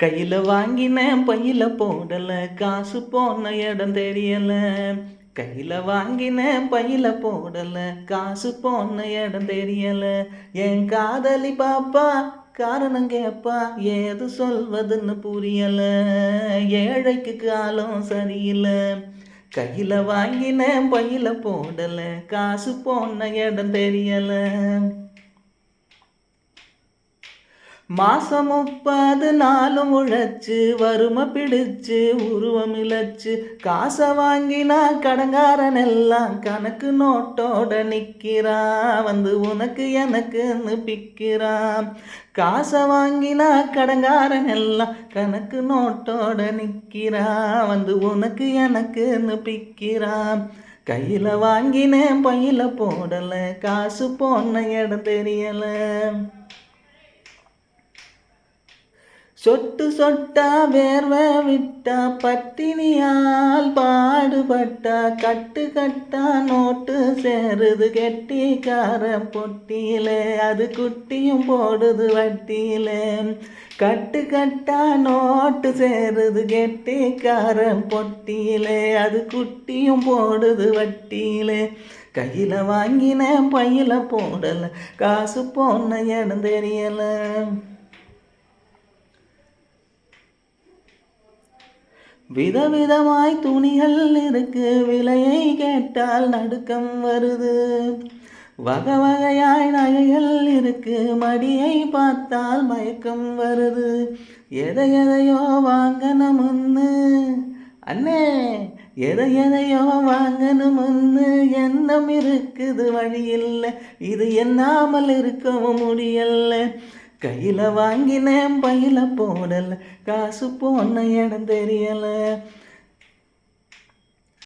கையில வாங்கினேன் பையில போடல, காசு போன இடம் தெரியல. கையில வாங்கினேன் பையில போடல, காசு போன இடம் தெரியல. என் காதலி பாப்பா காரணம் கேப்பா, ஏது சொல்வதுன்னு புரியல. ஏழைக்கு காலம் சரியில்லை. கையில வாங்கினேன் பையில போடல, காசு போன இடம் தெரியல. மாசம் 30 நாளும் உழைச்சு வறுமை பிடிச்சு உருவம் இழைச்சு காசை வாங்கினா கடங்காரன் எல்லாம் கணக்கு நோட்டோட நிற்கிறான். வந்து உனக்கு எனக்குன்னு பிக்கிறான். காசை வாங்கினா கடங்காரன் எல்லாம் கணக்கு நோட்டோட நிற்கிறான். வந்து உனக்கு எனக்குன்னு பிக்கிறான். கையில வாங்கினேன் பையில போடல, காசு போன இடம் தெரியல. சொட்டு சொட்டா வேர்வை விட்டா, பட்டினியால் பாடுபட்டா, கட்டு கட்டா நோட்டு சேருது கெட்டிக்கார பொட்டியிலே, அது குட்டியும் போடுது வட்டியிலே. கட்டு கட்டா நோட்டு சேருது கெட்டிக்கார பொட்டியிலே, அது குட்டியும் போடுது வட்டியிலே. கையில வாங்கினேன் பையில போடல, காசு போன இடம் தெரியல. விதவிதமாய் துணிகள் இருக்கு, விலையை கேட்டால் நடுக்கம் வருது. வகை வகையாய் நகைகள் இருக்கு, மடியை பார்த்தால் மயக்கம் வருது. எதையோ வாங்கணும்னு அண்ணே, எதையோ வாங்கணும்னு எண்ணம் இருக்குது, வழியில்லை. இது எண்ணாமல் இருக்கவும் முடியல. கையில வாங்கினேன் பையில போடல, காசு போன இடம் தெரியல.